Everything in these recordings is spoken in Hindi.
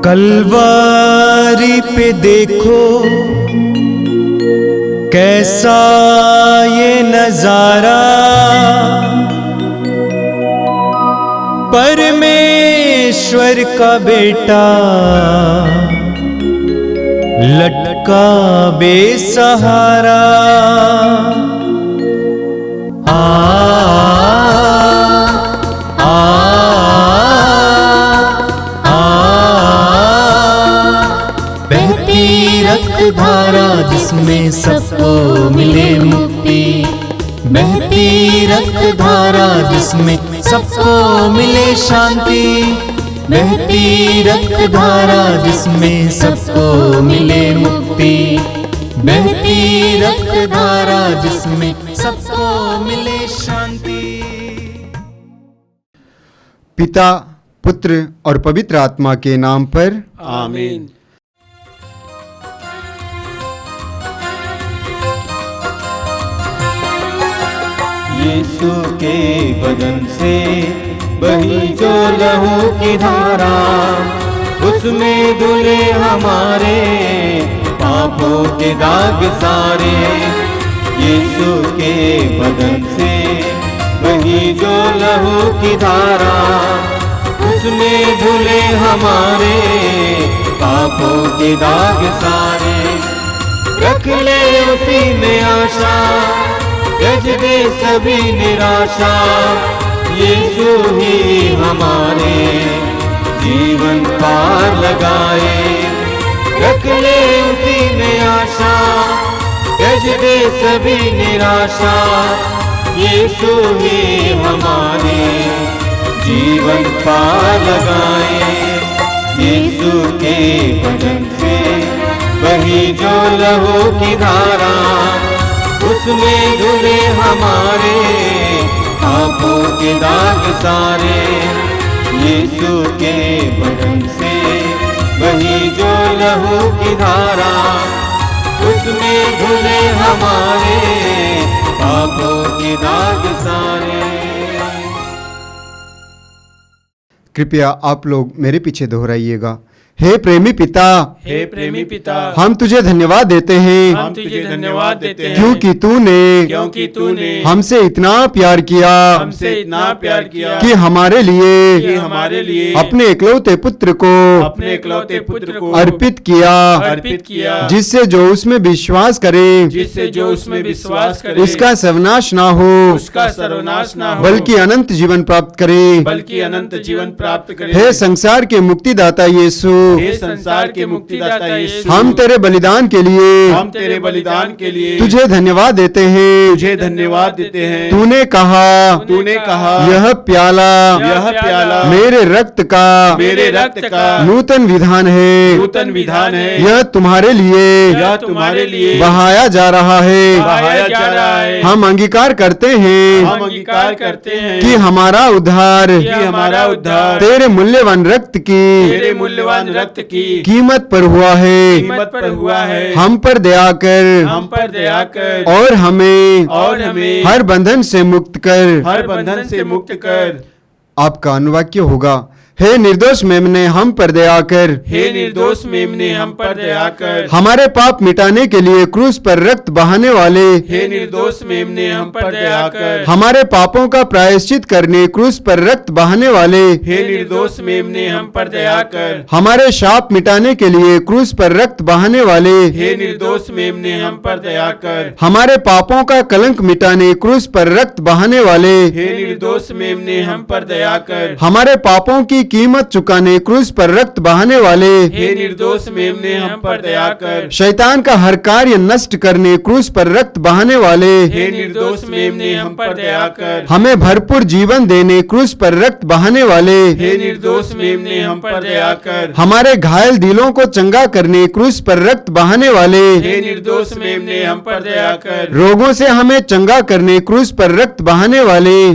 कलवारी पे देखो कैसा ये नजारा, परमेश्वर का बेटा लटका बेसहारा। धारा जिसमें सबको मिले मुक्ति, बहती रक्त धारा जिसमें सबको मिले शांति, बहती रक्त धारा जिसमें सबको मिले मुक्ति, बहती रक्त धारा जिसमें सबको मिले शांति। पिता, पुत्र और पवित्र आत्मा के नाम पर आमीन। यीशु के बदन से बही जो लहू की धारा, उसमें धुले हमारे पापों के दाग सारे। यीशु के बदन से बही जो लहू की धारा, उसमें धुले हमारे पापों के दाग सारे। रख ले उसी में आशा, त्यज दे सभी निराशा, यीशु ही हमारे जीवन पार लगाए। रख ले उसी में आशा, त्यज दे सभी निराशा, यीशु ही हमारे जीवन पार लगाए। यीशु के बदन से बही जो लहू की धारा, उसमें धुले हमारे पापों के दाग सारे। यीशु के बदन से बही जो लहू की धारा, उसमें धुले हमारे पापों के दाग सारे। कृपया आप लोग मेरे पीछे दोहराइएगा। हे प्रेमी पिता, हे प्रेमी पिता, हम तुझे धन्यवाद देते हैं, हम तुझे धन्यवाद देते हैं, क्योंकि तूने हमसे इतना प्यार किया, हमसे इतना प्यार किया कि हमारे लिए अपने इकलौते पुत्र को अर्पित किया, जिससे जो उसमें विश्वास करे उसका सर्वनाश ना हो, बल्कि अनंत जीवन प्राप्त करे। हे संसार के मुक्तिदाता यीशु, हे संसार के मुक्तिदाता यीशु, हम तेरे बलिदान के लिए तुझे धन्यवाद देते हैं। तूने कहा यह प्याला मेरे रक्त का नूतन विधान है, यह तुम्हारे लिए बहाया जा रहा है। हम अंगीकार करते हैं कि हमारा उद्धार तेरे मूल्यवान रक्त की कीमत पर हुआ है। हम पर दया कर और हमें हर बंधन से मुक्त कर। आपका अनुवाक्य होगा, हे निर्दोष मेमने हम पर दया कर, हमारे पाप मिटाने के लिए क्रूस पर रक्त बहाने वाले, हमारे पापों का प्रायश्चित करने क्रूस पर रक्त बहाने वाले, हमारे शाप मिटाने के लिए क्रूस पर रक्त बहाने वाले, हमारे पापों का कलंक मिटाने क्रूस पर रक्त बहाने वाले, हमारे पापों की कीमत चुकाने क्रूस पर रक्त बहाने वाले, शैतान का हर कार्य नष्ट करने क्रूस पर रक्त बहाने वाले, हमें भरपूर जीवन देने क्रूस पर रक्त बहाने वाले, हमारे घायल दिलों को चंगा करने क्रूस पर रक्त बहाने वाले, रोगों से हमें चंगा करने क्रूस पर रक्त बहाने वाले,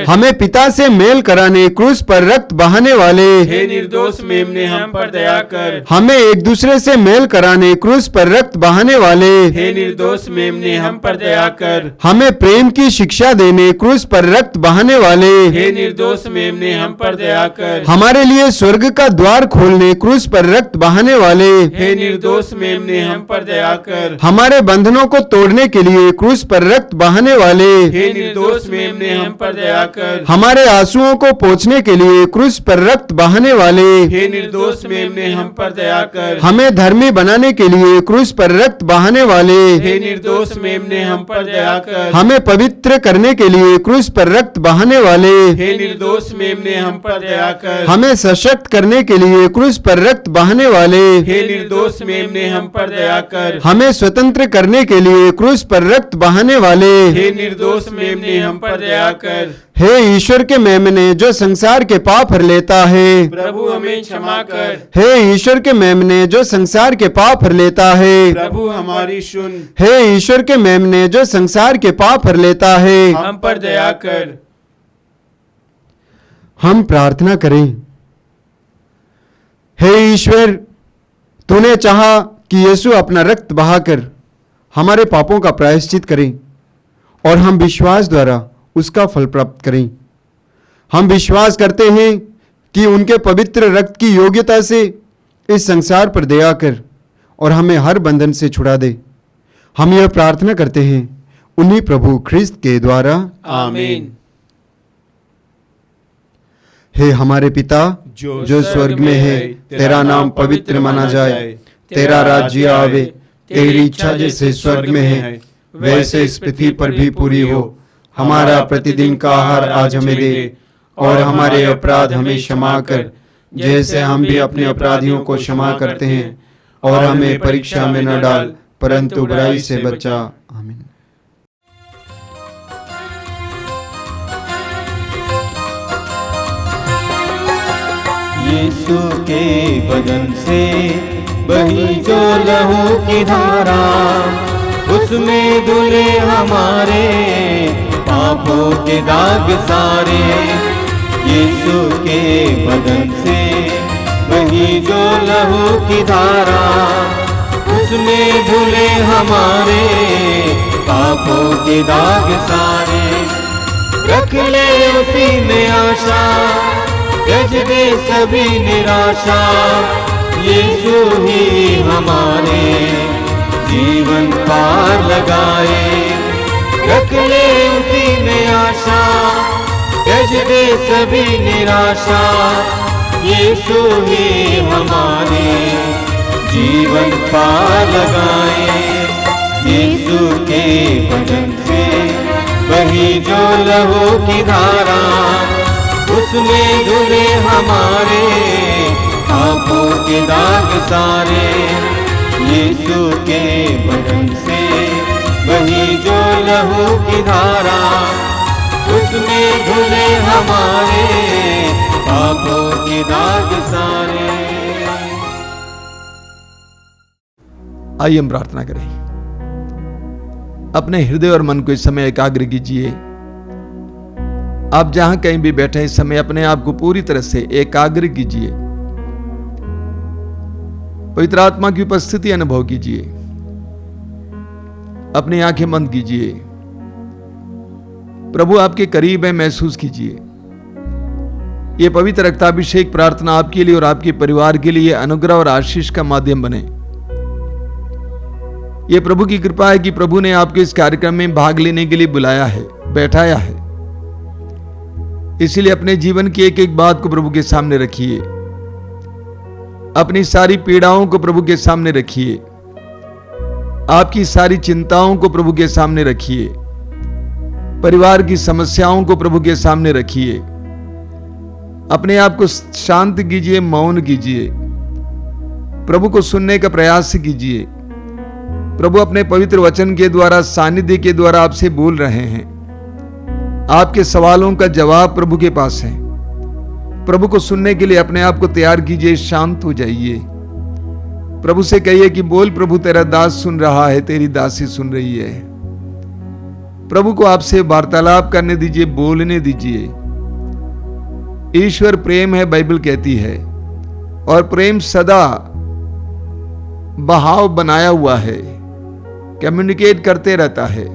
हमें पिता से मेल मेल कराने क्रूस पर रक्त बहाने वाले, हे निर्दोष मेमने हम पर दया कर। हमें एक दूसरे से मेल कराने क्रूस पर रक्त बहाने वाले, हे निर्दोष मेमने हम पर दया कर। हमें प्रेम की शिक्षा देने क्रूस पर रक्त बहाने वाले, हे निर्दोष मेमने हम पर दया कर। हमारे लिए स्वर्ग का द्वार खोलने क्रूस पर रक्त बहाने वाले, हे निर्दोष मेमने हम पर दया कर। हमारे बंधनों को तोड़ने के लिए क्रूस पर रक्त बहाने वाले, हे निर्दोष मेमने हम पर दया कर। हमारे आंसुओं को पोंछने के लिए क्रूस पर रक्त बहाने वाले, हे निर्दोष मेमने हम पर दया कर। हमें धर्मी बनाने के लिए क्रूस पर रक्त बहाने वाले, हे निर्दोष मेमने हम पर दया कर। हमें पवित्र करने के लिए क्रूस पर रक्त बहाने वाले, हे निर्दोष मेमने हम पर दया कर। हमें सशक्त करने के लिए क्रूस पर रक्त बहाने वाले, हे निर्दोष मेमने हम पर दया कर। हमें स्वतंत्र करने के लिए क्रूस पर रक्त बहाने वाले, हे निर्दोष मेमने हम पर दया कर। हे ईश्वर के मेमने जो संसार के पाप हर लेता है, प्रभु हमें क्षमा कर। हे ईश्वर के मेमने जो संसार के पाप हर लेता है, प्रभु हमारी सुन। हे ईश्वर के मेमने जो संसार के पाप हर लेता है, हम पर दया कर। हम प्रार्थना करें। हे ईश्वर, तूने चाहा कि यीशु अपना रक्त बहाकर हमारे पापों का प्रायश्चित करें और हम विश्वास द्वारा उसका फल प्राप्त करें। हम विश्वास करते हैं कि उनके पवित्र रक्त की योग्यता से इस संसार पर दया कर और हमें हर बंधन से छुड़ा दे। हम यह प्रार्थना करते हैं उन्हीं प्रभु ख्रिस्त के द्वारा, आमीन। हे हमारे पिता जो स्वर्ग में है, तेरा नाम पवित्र माना जाए, तेरा राज्य आवे, तेरी इच्छा जैसे स्वर्ग में है वैसे इस पृथ्वी पर भी पूरी हो। हमारा प्रतिदिन का आहार आज हमें दे और हमारे अपराध हमें क्षमा कर जैसे हम भी अपने अपराधियों को क्षमा करते हैं, और हमें परीक्षा में न डाल परंतु बुराई से बचा। आमीन। यीशु के बदन से बही जो लहू की धारा, उसमें धुले हमारे पापों के दाग सारे। यीशु के बदन से बही जो लहू की धारा, उसमें धुले हमारे पापों के दाग सारे। रख ले उसी में आशा, त्यज दे सभी निराशा। यीशु ही हमारे जीवन पार लगाए। रख ले उसी में आशा, त्यज दे सभी निराशा। यीशु ही हमारे जीवन पार लगाए। यीशु के बदन से बही जो लहू की धारा, उसमें धुले हमारे पापों के दाग सारे। यीशु के बदन से बही जो लहू की धारा, उसमें धुले हमारे पापों के दाग सारे। आइए हम प्रार्थना करें। अपने हृदय और मन को इस समय एकाग्र कीजिए। आप जहां कहीं भी बैठे इस समय अपने आप को पूरी तरह से एकाग्र कीजिए। पवित्र आत्मा की उपस्थिति अनुभव कीजिए। अपनी आंखें बंद कीजिए। प्रभु आपके करीब है, महसूस कीजिए। यह पवित्र रक्ताभिषेक प्रार्थना आपके लिए और आपके परिवार के लिए अनुग्रह और आशीष का माध्यम बने। यह प्रभु की कृपा है कि प्रभु ने आपके इस कार्यक्रम में भाग लेने के लिए बुलाया है, बैठाया है। इसीलिए अपने जीवन की एक एक बात को प्रभु के सामने रखिए। अपनी सारी पीड़ाओं को प्रभु के सामने रखिए। आपकी सारी चिंताओं को प्रभु के सामने रखिए। परिवार की समस्याओं को प्रभु के सामने रखिए। अपने आप को शांत कीजिए, मौन कीजिए। प्रभु को सुनने का प्रयास कीजिए। प्रभु अपने पवित्र वचन के द्वारा, सानिध्य के द्वारा आपसे बोल रहे हैं। आपके सवालों का जवाब प्रभु के पास है। प्रभु को सुनने के लिए अपने आप को तैयार कीजिए, शांत हो जाइए। प्रभु से कहिए कि बोल प्रभु, तेरा दास सुन रहा है, तेरी दासी सुन रही है। प्रभु को आपसे वार्तालाप करने दीजिए, बोलने दीजिए। ईश्वर प्रेम है, बाइबल कहती है, और प्रेम सदा बहाव बनाया हुआ है, कम्युनिकेट करते रहता है।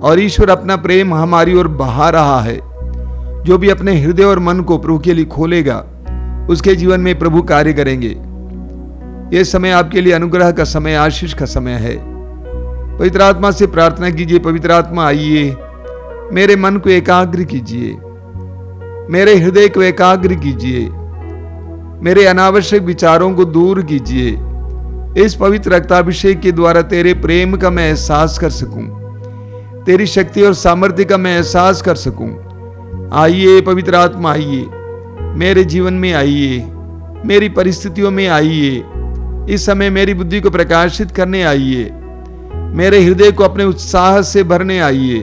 और ईश्वर अपना प्रेम हमारी ओर बहा रहा है। जो भी अपने हृदय और मन को प्रभु के लिए खोलेगा, उसके जीवन में प्रभु कार्य करेंगे। यह समय आपके लिए अनुग्रह का समय, आशीष का समय है। पवित्र आत्मा से प्रार्थना कीजिए, पवित्र आत्मा आइए, मेरे मन को एकाग्र कीजिए, मेरे हृदय को एकाग्र कीजिए, मेरे अनावश्यक विचारों को दूर कीजिए। इस पवित्र रक्ताभिषेक के द्वारा तेरे प्रेम का मैं एहसास कर सकूं, तेरी शक्ति और सामर्थ्य का मैं एहसास कर सकूं। आइए पवित्र आत्मा, आइए मेरे जीवन में, आइए मेरी परिस्थितियों में, आइए इस समय मेरी बुद्धि को प्रकाशित करने आइए, मेरे हृदय को अपने उत्साह से भरने आइए।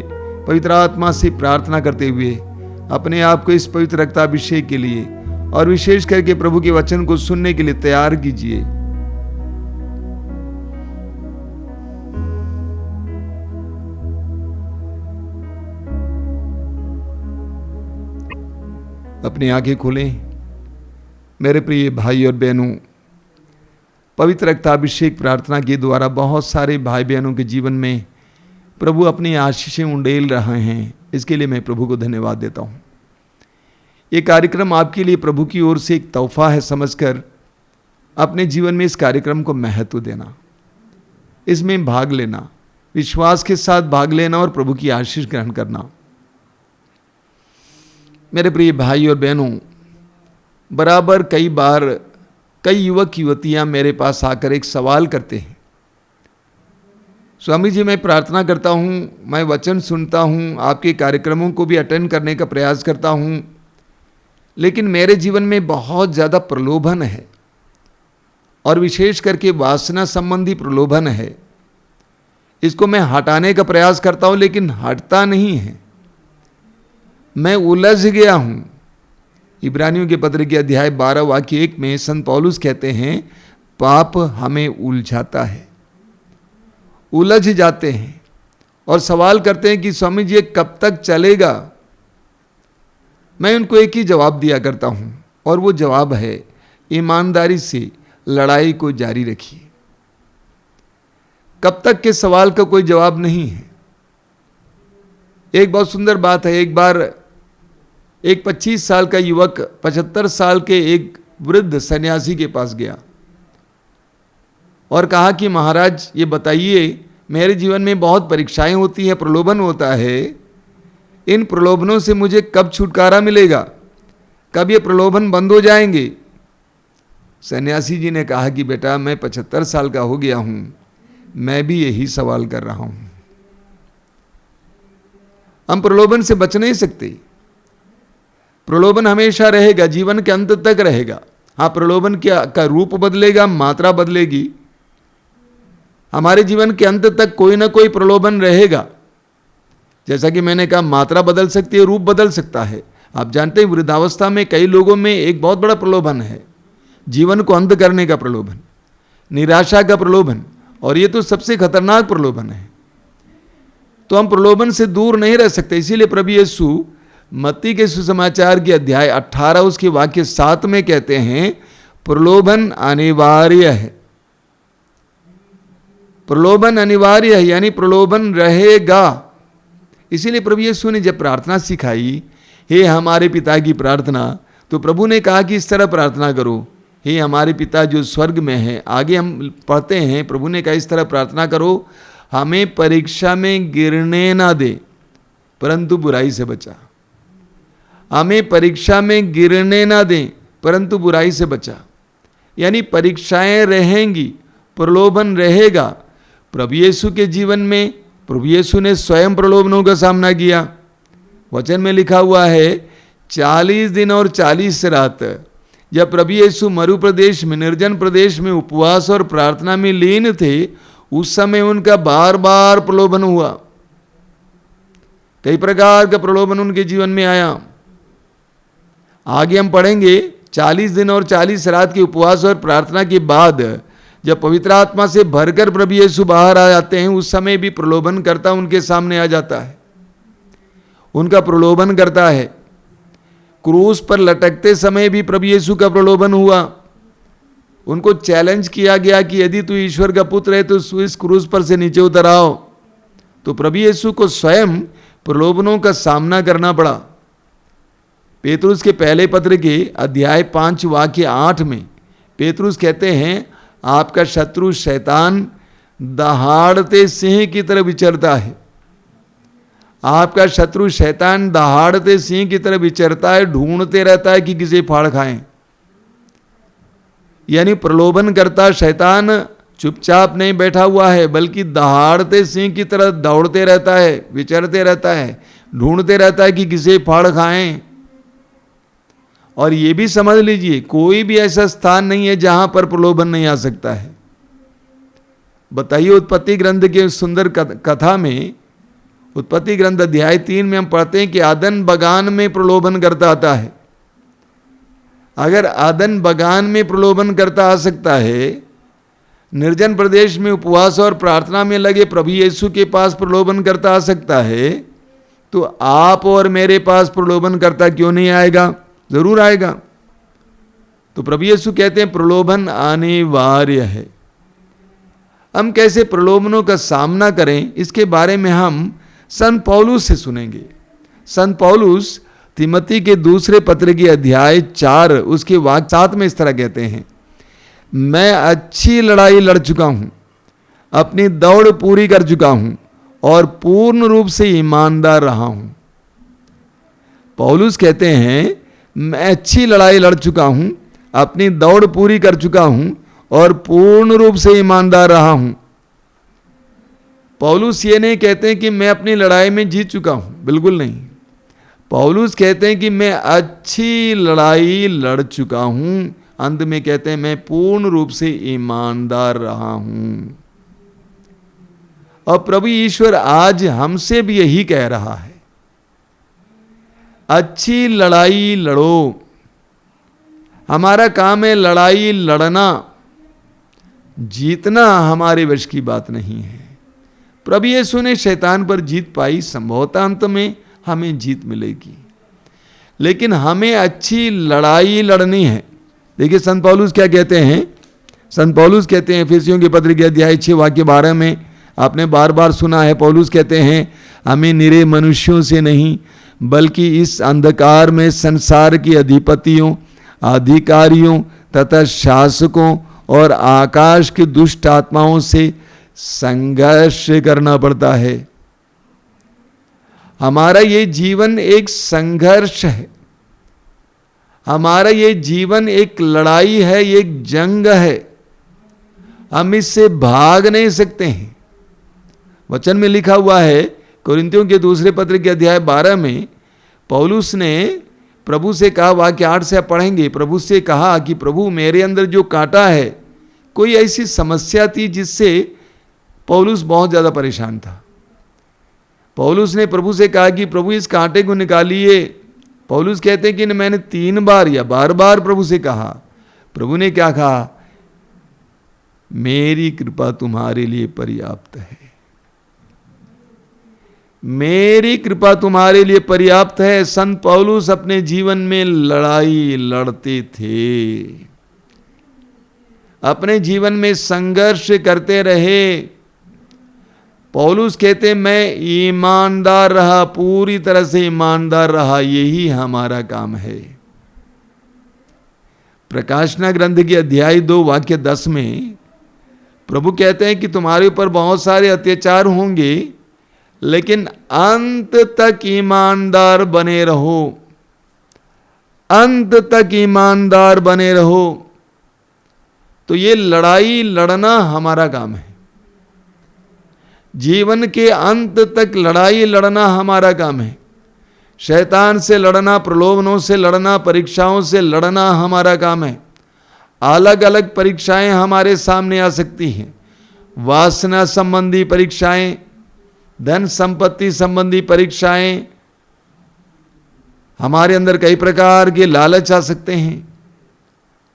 पवित्र आत्मा से प्रार्थना करते हुए अपने आप को इस पवित्र रक्ताभिषेक के लिए और विशेष करके प्रभु के वचन को सुनने के लिए तैयार कीजिए। अपनी आंखें खोलें। मेरे प्रिय भाई और बहनों, पवित्र रक्ताभिषेक प्रार्थना के द्वारा बहुत सारे भाई बहनों के जीवन में प्रभु अपनी आशीषें उंडेल रहे हैं। इसके लिए मैं प्रभु को धन्यवाद देता हूँ। ये कार्यक्रम आपके लिए प्रभु की ओर से एक तोहफा है समझकर अपने जीवन में इस कार्यक्रम को महत्व देना, इसमें भाग लेना, विश्वास के साथ भाग लेना और प्रभु की आशीष ग्रहण करना। मेरे प्रिय भाई और बहनों, बराबर कई बार कई युवक युवतियां मेरे पास आकर एक सवाल करते हैं, स्वामी जी मैं प्रार्थना करता हूं, मैं वचन सुनता हूं, आपके कार्यक्रमों को भी अटेंड करने का प्रयास करता हूं, लेकिन मेरे जीवन में बहुत ज़्यादा प्रलोभन है और विशेष करके वासना संबंधी प्रलोभन है। इसको मैं हटाने का प्रयास करता हूं लेकिन हटता नहीं है, मैं उलझ गया हूं। इब्रानियों के पत्र के अध्याय 12 वाक्य 1 में संत पौलुस कहते हैं, पाप हमें उलझाता है, उलझ जाते हैं और सवाल करते हैं कि स्वामी जी कब तक चलेगा। मैं उनको एक ही जवाब दिया करता हूं और वो जवाब है, ईमानदारी से लड़ाई को जारी रखिए। कब तक के सवाल का कोई जवाब नहीं है। एक बहुत सुंदर बात है, एक बार एक 25 साल का युवक 75 साल के एक वृद्ध सन्यासी के पास गया और कहा कि महाराज ये बताइए, मेरे जीवन में बहुत परीक्षाएं होती हैं, प्रलोभन होता है, इन प्रलोभनों से मुझे कब छुटकारा मिलेगा, कब ये प्रलोभन बंद हो जाएंगे। सन्यासी जी ने कहा कि बेटा मैं 75 साल का हो गया हूं, मैं भी यही सवाल कर रहा हूं। हम प्रलोभन से बच नहीं सकते, प्रलोभन हमेशा रहेगा, जीवन के अंत तक रहेगा। हाँ, प्रलोभन का रूप बदलेगा, मात्रा बदलेगी, हमारे जीवन के अंत तक कोई ना कोई प्रलोभन रहेगा। जैसा कि मैंने कहा, मात्रा बदल सकती है, रूप बदल सकता है। आप जानते हैं वृद्धावस्था में कई लोगों में एक बहुत बड़ा प्रलोभन है, जीवन को अंत करने का प्रलोभन, निराशा का प्रलोभन, और ये तो सबसे खतरनाक प्रलोभन है। तो हम प्रलोभन से दूर नहीं रह सकते। इसीलिए प्रभु यीशु मत्ती के सुसमाचार के अध्याय 18 उसके वाक्य 7 में कहते हैं, प्रलोभन अनिवार्य है। प्रलोभन अनिवार्य है, यानी प्रलोभन रहेगा। इसीलिए प्रभु यीशु ने जब प्रार्थना सिखाई, हे हमारे पिता की प्रार्थना, तो प्रभु ने कहा कि इस तरह प्रार्थना करो, हे हमारे पिता जो स्वर्ग में है। आगे हम पढ़ते हैं, प्रभु ने कहा इस तरह प्रार्थना करो, हमें परीक्षा में गिरने ना दे परंतु बुराई से बचा। हमें परीक्षा में गिरने ना दें परंतु बुराई से बचा। यानी परीक्षाएं रहेंगी, प्रलोभन रहेगा। प्रभु यीशु के जीवन में प्रभु यीशु ने स्वयं प्रलोभनों का सामना किया। वचन में लिखा हुआ है 40 दिन और 40 रात जब प्रभु यीशु मरु प्रदेश में, निर्जन प्रदेश में उपवास और प्रार्थना में लीन थे, उस समय उनका बार बार प्रलोभन हुआ। कई प्रकार का प्रलोभन उनके जीवन में आया। आगे हम पढ़ेंगे 40 दिन और 40 रात के उपवास और प्रार्थना के बाद जब पवित्र आत्मा से भरकर प्रभु यीशु बाहर आ जाते हैं, उस समय भी प्रलोभन करता उनके सामने आ जाता है, उनका प्रलोभन करता है। क्रूस पर लटकते समय भी प्रभु यीशु का प्रलोभन हुआ। उनको चैलेंज किया गया कि यदि तू ईश्वर का पुत्र है तो इस क्रूस पर से नीचे उतर आओ। तो प्रभु यीशु को स्वयं प्रलोभनों का सामना करना पड़ा। पेतरुस के पहले पत्र के अध्याय 5 वाक्य 8 में पेतरुस कहते हैं, आपका शत्रु शैतान दहाड़ते सिंह की तरह विचरता है। आपका शत्रु शैतान दहाड़ते सिंह की तरह विचरता है, ढूंढते रहता है कि किसे फाड़ खाएं। यानी प्रलोभन करता शैतान चुपचाप नहीं बैठा हुआ है, बल्कि दहाड़ते सिंह की तरह दौड़ते रहता है, विचरते रहता है, ढूंढते रहता है कि किसे फाड़ खाएं। और ये भी समझ लीजिए, कोई भी ऐसा स्थान नहीं है जहां पर प्रलोभन नहीं आ सकता है। बताइए, उत्पत्ति ग्रंथ के सुंदर कथा में, उत्पत्ति ग्रंथ अध्याय 3 में हम पढ़ते हैं कि आदन बगान में प्रलोभन करता आता है। अगर आदन बगान में प्रलोभन करता आ सकता है, निर्जन प्रदेश में उपवास और प्रार्थना में लगे प्रभु यीशु के पास प्रलोभन करता आ सकता है, तो आप और मेरे पास प्रलोभन करता क्यों नहीं आएगा? जरूर आएगा। तो प्रभु यीशु कहते हैं प्रलोभन अनिवार्य है। हम कैसे प्रलोभनों का सामना करें, इसके बारे में हम संत पौलुस से सुनेंगे। संत पौलुस तिमोथी के दूसरे पत्र के अध्याय 4 उसके वाक्य 7 में इस तरह कहते हैं, मैं अच्छी लड़ाई लड़ चुका हूं, अपनी दौड़ पूरी कर चुका हूं और पूर्ण रूप से ईमानदार रहा हूं। पौलुस कहते हैं, मैं अच्छी लड़ाई लड़ चुका हूं, अपनी दौड़ पूरी कर चुका हूं और पूर्ण रूप से ईमानदार रहा हूं। पौलुस ये नहीं कहते हैं कि मैं अपनी लड़ाई में जीत चुका हूं, बिल्कुल नहीं। पौलुस कहते हैं कि मैं अच्छी लड़ाई लड़ चुका हूं, अंत में कहते हैं मैं पूर्ण रूप से ईमानदार रहा हूं। और प्रभु ईश्वर आज हमसे भी यही कह रहा है, अच्छी लड़ाई लड़ो। हमारा काम है लड़ाई लड़ना, जीतना हमारे वश की बात नहीं है। प्रभु यीशु ने शैतान पर जीत पाई, संभवतः अंत में हमें जीत मिलेगी, लेकिन हमें अच्छी लड़ाई लड़नी है। देखिए संत पौलुस क्या कहते हैं। संत पौलुस कहते हैं इफिसियों के पत्र के अध्याय 6 वाक्य 12 में, आपने बार बार सुना है, पौलुस कहते हैं, हमें निरे मनुष्यों से नहीं बल्कि इस अंधकार में संसार के अधिपतियों, अधिकारियों तथा शासकों और आकाश के दुष्ट आत्माओं से संघर्ष करना पड़ता है। हमारा ये जीवन एक संघर्ष है, हमारा ये जीवन एक लड़ाई है, एक जंग है। हम इससे भाग नहीं सकते हैं। वचन में लिखा हुआ है, कोरिन्थियों के दूसरे पत्र के अध्याय 12 में पौलुस ने प्रभु से कहा, वाक्य 8 से आप पढ़ेंगे, प्रभु से कहा कि प्रभु मेरे अंदर जो कांटा है, कोई ऐसी समस्या थी जिससे पौलुस बहुत ज़्यादा परेशान था। पौलुस ने प्रभु से कहा कि प्रभु इस कांटे को निकालिए। पौलुस कहते हैं कि मैंने 3 बार या बार बार प्रभु से कहा। प्रभु ने क्या कहा? मेरी कृपा तुम्हारे लिए पर्याप्त है, मेरी कृपा तुम्हारे लिए पर्याप्त है। संत पौलुस अपने जीवन में लड़ाई लड़ते थे, अपने जीवन में संघर्ष करते रहे। पौलुस कहते मैं ईमानदार रहा, पूरी तरह से ईमानदार रहा, यही हमारा काम है। प्रकाशना ग्रंथ के अध्याय 2 वाक्य 10 में प्रभु कहते हैं कि तुम्हारे ऊपर बहुत सारे अत्याचार होंगे, लेकिन अंत तक ईमानदार बने रहो, अंत तक ईमानदार बने रहो। तो ये लड़ाई लड़ना हमारा काम है। जीवन के अंत तक लड़ाई लड़ना हमारा काम है। शैतान से लड़ना, प्रलोभनों से लड़ना, परीक्षाओं से लड़ना हमारा काम है। अलग अलग परीक्षाएं हमारे सामने आ सकती हैं। वासना संबंधी परीक्षाएं, धन संपत्ति संबंधी परीक्षाएं, हमारे अंदर कई प्रकार के लालच आ सकते हैं।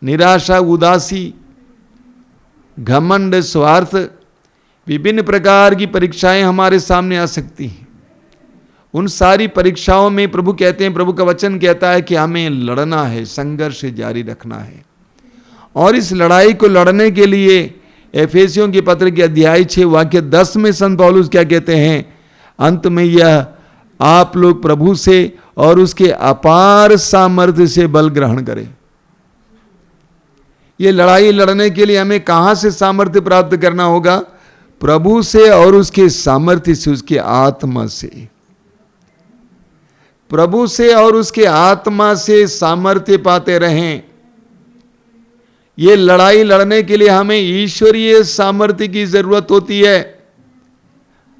निराशा, उदासी, घमंड, स्वार्थ, विभिन्न प्रकार की परीक्षाएं हमारे सामने आ सकती हैं। उन सारी परीक्षाओं में प्रभु कहते हैं, प्रभु का वचन कहता है कि हमें लड़ना है, संघर्ष जारी रखना है। और इस लड़ाई को लड़ने के लिए एफेसियों के पत्र के अध्याय 6 वाक्य 10 में संत पौलुस क्या कहते हैं, अंत में यह आप लोग प्रभु से और उसके अपार सामर्थ्य से बल ग्रहण करें। ये लड़ाई लड़ने के लिए हमें कहां से सामर्थ्य प्राप्त करना होगा? प्रभु से और उसके सामर्थ्य से, उसके आत्मा से। प्रभु से और उसके आत्मा से सामर्थ्य पाते रहें। ये लड़ाई लड़ने के लिए हमें ईश्वरीय सामर्थ्य की जरूरत होती है।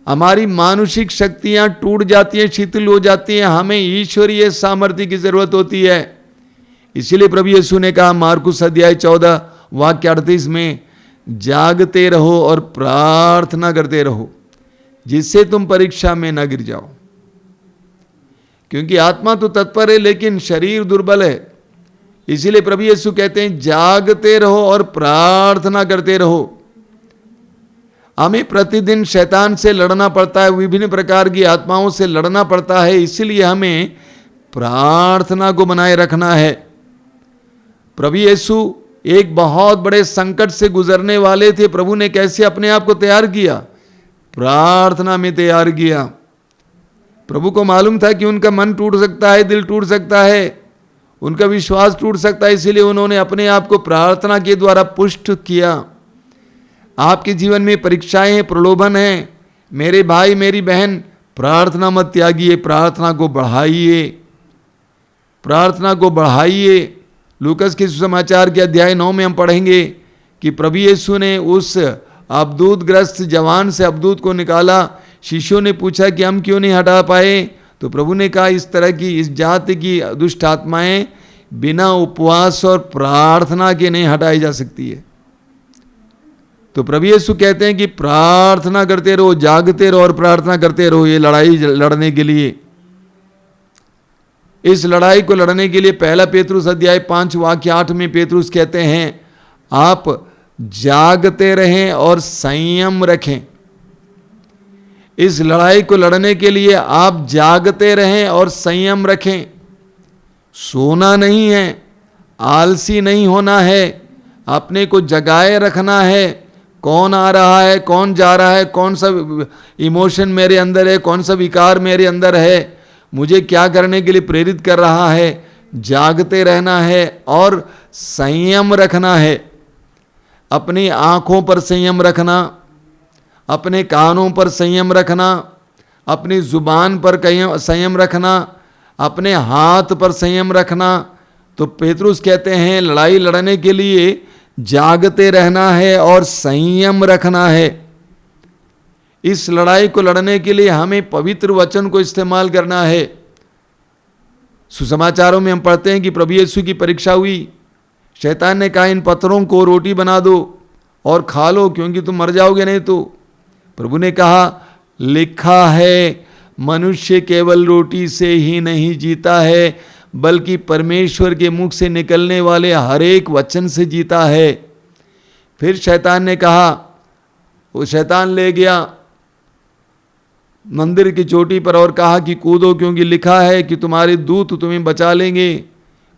हमारी मानुषिक शक्तियां टूट जाती हैं, शिथिल हो जाती हैं, हमें ईश्वरीय सामर्थ्य की जरूरत होती है। इसीलिए प्रभु यीशु ने कहा मार्कुस अध्याय 14 वाक्य 38 में, जागते रहो और प्रार्थना करते रहो जिससे तुम परीक्षा में न गिर जाओ। क्योंकि आत्मा तो तत्पर है लेकिन शरीर दुर्बल है। इसीलिए प्रभु यीशु कहते हैं जागते रहो और प्रार्थना करते रहो। हमें प्रतिदिन शैतान से लड़ना पड़ता है, विभिन्न प्रकार की आत्माओं से लड़ना पड़ता है। इसीलिए हमें प्रार्थना को बनाए रखना है। प्रभु यीशु एक बहुत बड़े संकट से गुजरने वाले थे। प्रभु ने कैसे अपने आप को तैयार किया? प्रार्थना में तैयार किया। प्रभु को मालूम था कि उनका मन टूट सकता है, दिल टूट सकता है, उनका विश्वास टूट सकता है। इसीलिए उन्होंने अपने आप को प्रार्थना के द्वारा पुष्ट किया। आपके जीवन में परीक्षाएं हैं, प्रलोभन हैं, मेरे भाई मेरी बहन, प्रार्थना मत त्यागिए, प्रार्थना को बढ़ाइए, प्रार्थना को बढ़ाइए। लूकस के सुसमाचार के अध्याय 9 में हम पढ़ेंगे कि प्रभु यीशु ने उस अबदूत ग्रस्त जवान से अबदूत को निकाला। शिष्यों ने पूछा कि हम क्यों नहीं हटा पाए? तो प्रभु ने कहा इस तरह की, इस जाति की दुष्ट आत्माएं बिना उपवास और प्रार्थना के नहीं हटाई जा सकती है। तो प्रभु यीशु कहते हैं कि प्रार्थना करते रहो, जागते रहो और प्रार्थना करते रहो ये लड़ाई लड़ने के लिए। इस लड़ाई को लड़ने के लिए पहला पेतरुस अध्याय 5 वाक्य 8 में पेतरुस कहते हैं आप जागते रहें और संयम रखें। इस लड़ाई को लड़ने के लिए आप जागते रहें और संयम रखें। सोना नहीं है, आलसी नहीं होना है, अपने को जगाए रखना है। कौन आ रहा है, कौन जा रहा है, कौन सा इमोशन मेरे अंदर है, कौन सा विकार मेरे अंदर है, मुझे क्या करने के लिए प्रेरित कर रहा है, जागते रहना है और संयम रखना है। अपनी आंखों पर संयम रखना, अपने कानों पर संयम रखना, अपनी जुबान पर संयम रखना, अपने हाथ पर संयम रखना। तो पेतरुस कहते हैं लड़ाई लड़ने के लिए जागते रहना है और संयम रखना है। इस लड़ाई को लड़ने के लिए हमें पवित्र वचन को इस्तेमाल करना है। सुसमाचारों में हम पढ़ते हैं कि प्रभु यीशु की परीक्षा हुई। शैतान ने कहा इन पत्थरों को रोटी बना दो और खा लो क्योंकि तुम मर जाओगे नहीं तो। प्रभु ने कहा लिखा है मनुष्य केवल रोटी से ही नहीं जीता है बल्कि परमेश्वर के मुख से निकलने वाले हर एक वचन से जीता है। फिर शैतान ने कहा, वो शैतान ले गया मंदिर की चोटी पर और कहा कि कूदो क्योंकि लिखा है कि तुम्हारे दूत तुम्हें बचा लेंगे।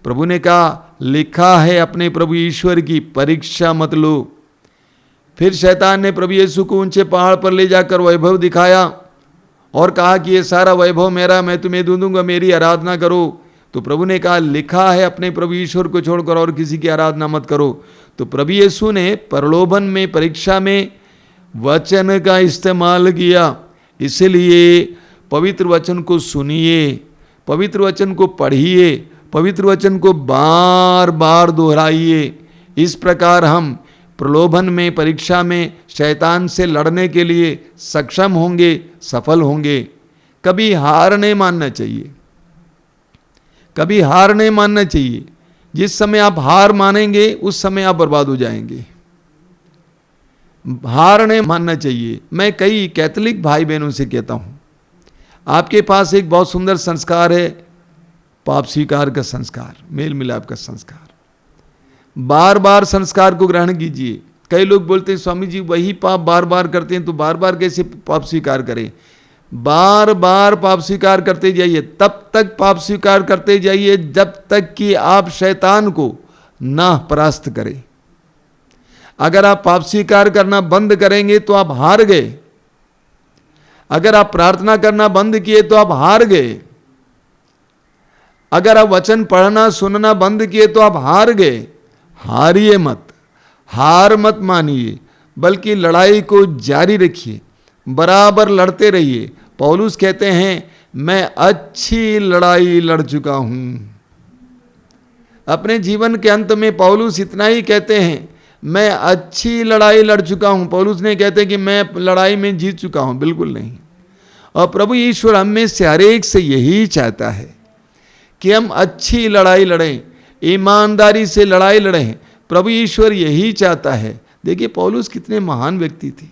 प्रभु ने कहा लिखा है अपने प्रभु ईश्वर की परीक्षा मत लो। फिर शैतान ने प्रभु यीशु को ऊंचे पहाड़ पर ले जाकर वैभव दिखाया और कहा कि ये सारा वैभव मेरा, मैं तुम्हें दे दूंगा, मेरी आराधना करो। तो प्रभु ने कहा लिखा है अपने प्रभु ईश्वर को छोड़कर और किसी की आराधना मत करो। तो प्रभु यीशु ने प्रलोभन में, परीक्षा में वचन का इस्तेमाल किया। इसलिए पवित्र वचन को सुनिए, पवित्र वचन को पढ़िए, पवित्र वचन को बार बार दोहराइए। इस प्रकार हम प्रलोभन में, परीक्षा में शैतान से लड़ने के लिए सक्षम होंगे, सफल होंगे। कभी हार नहीं मानना चाहिए, कभी हार नहीं मानना चाहिए। जिस समय आप हार मानेंगे उस समय आप बर्बाद हो जाएंगे। हार नहीं मानना चाहिए। मैं कई कैथोलिक भाई बहनों से कहता हूं आपके पास एक बहुत सुंदर संस्कार है, पाप स्वीकार का संस्कार, मेल मिलाप का संस्कार। बार बार संस्कार को ग्रहण कीजिए। कई लोग बोलते हैं स्वामी जी वही पाप बार बार करते हैं तो बार बार कैसे पाप स्वीकार करें। बार बार पाप स्वीकार करते जाइए, तब तक पाप स्वीकार करते जाइए जब तक कि आप शैतान को ना परास्त करें। अगर आप पाप स्वीकार करना बंद करेंगे तो आप हार गए। अगर आप प्रार्थना करना बंद किए तो आप हार गए। अगर आप वचन पढ़ना सुनना बंद किए तो आप हार गए। हारिए मत, हार मत मानिए, बल्कि लड़ाई को जारी रखिए, बराबर लड़ते रहिए। पौलुस कहते हैं मैं अच्छी लड़ाई लड़ चुका हूं। अपने जीवन के अंत में पौलुस इतना ही कहते हैं, मैं अच्छी लड़ाई लड़ चुका हूं। पौलुस ने कहते हैं कि मैं लड़ाई में जीत चुका हूं, बिल्कुल नहीं। और प्रभु ईश्वर हम में से हर एक से यही चाहता है कि हम अच्छी लड़ाई लड़ें, ईमानदारी से लड़ाई लड़ें। प्रभु ईश्वर यही चाहता है। देखिए पौलुस कितने महान व्यक्ति थे,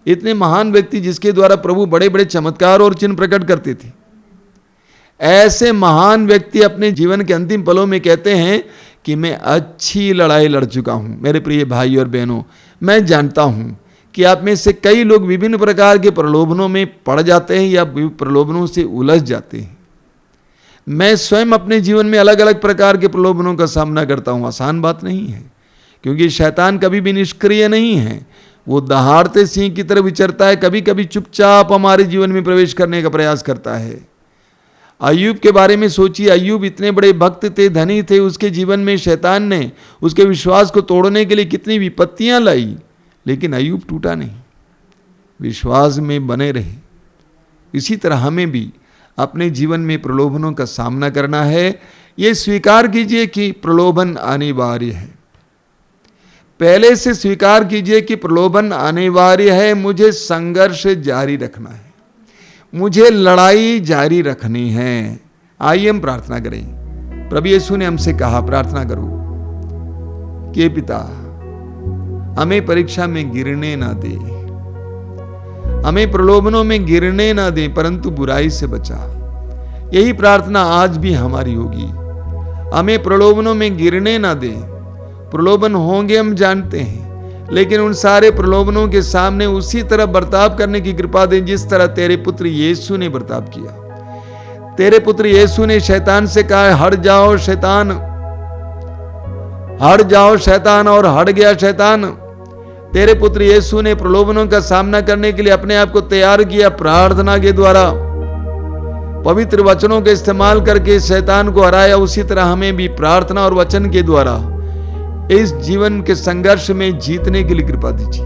इतने महान व्यक्ति जिसके द्वारा प्रभु बड़े बड़े चमत्कार और चिन्ह प्रकट करते थे। ऐसे महान व्यक्ति अपने जीवन के अंतिम पलों में कहते हैं कि मैं अच्छी लड़ाई लड़ चुका हूं। मेरे प्रिय भाई और बहनों, मैं जानता हूं कि आप में से कई लोग विभिन्न प्रकार के प्रलोभनों में पड़ जाते हैं या प्रलोभनों से उलझ जाते हैं। मैं स्वयं अपने जीवन में अलग अलग प्रकार के प्रलोभनों का सामना करता हूं। आसान बात नहीं है, क्योंकि शैतान कभी भी निष्क्रिय नहीं है। वो दहाड़ते सिंह की तरह विचरता है, कभी कभी चुपचाप हमारे जीवन में प्रवेश करने का प्रयास करता है। अय्यूब के बारे में सोचिए, अय्यूब इतने बड़े भक्त थे, धनी थे, उसके जीवन में शैतान ने उसके विश्वास को तोड़ने के लिए कितनी विपत्तियां लाई, लेकिन अय्यूब टूटा नहीं, विश्वास में बने रहे। इसी तरह हमें भी अपने जीवन में प्रलोभनों का सामना करना है। ये स्वीकार कीजिए कि प्रलोभन अनिवार्य है। पहले से स्वीकार कीजिए कि प्रलोभन अनिवार्य है। मुझे संघर्ष जारी रखना है, मुझे लड़ाई जारी रखनी है। आइए हम प्रार्थना करें। प्रभु यीशु ने हमसे कहा, प्रार्थना करो कि पिता हमें परीक्षा में गिरने ना दे, हमें प्रलोभनों में गिरने ना दे, परंतु बुराई से बचा। यही प्रार्थना आज भी हमारी होगी। हमें प्रलोभनों में गिरने ना दे। प्रलोभन होंगे हम जानते हैं, लेकिन उन सारे प्रलोभनों के सामने उसी तरह बर्ताव करने की कृपा दे जिस तरह तेरे पुत्र यीशु ने बर्ताव किया। तेरे पुत्र यीशु ने शैतान से कहा, हट जाओ शैतान, हट जाओ शैतान, और हट गया शैतान। तेरे पुत्र यीशु ने प्रलोभनों का सामना करने के लिए अपने आप को तैयार किया, प्रार्थना के द्वारा, पवित्र वचनों का इस्तेमाल करके शैतान को हराया। उसी तरह हमें भी प्रार्थना और वचन के द्वारा इस जीवन के संघर्ष में जीतने के लिए कृपा दीजिए।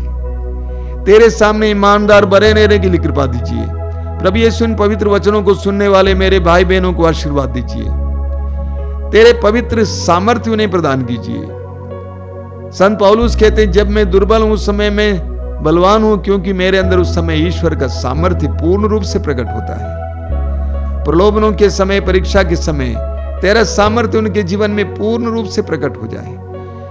तेरे सामने ईमानदार बने रहने के लिए कृपा दीजिए। प्रभु यीशु इन पवित्र वचनों को सुनने वाले मेरे भाई बहनों को आशीर्वाद दीजिए। तेरे पवित्र सामर्थ्य उन्हें प्रदान कीजिए। संत पौलुस कहते, जब मैं दुर्बल हूं उस समय मैं बलवान हूं, क्योंकि मेरे अंदर उस समय ईश्वर का सामर्थ्य पूर्ण रूप से प्रकट होता है। प्रलोभनों के समय, परीक्षा के समय तेरा सामर्थ्य उनके जीवन में पूर्ण रूप से प्रकट हो जाए।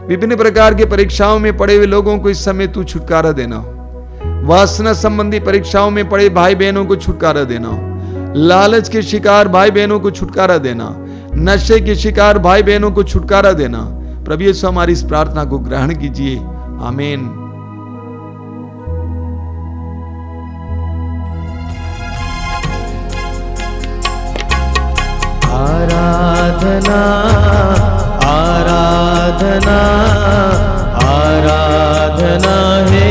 विभिन्न प्रकार के परीक्षाओं में पड़े हुए लोगों को इस समय तू छुटकारा देना हो। वासना संबंधी परीक्षाओं में पड़े भाई बहनों को छुटकारा देना हो। लालच के शिकार भाई बहनों को छुटकारा देना। नशे के शिकार भाई बहनों को छुटकारा देना। प्रभु यीशु हमारी इस प्रार्थना को ग्रहण कीजिए। आमीन। आराधना आराधना आराधना है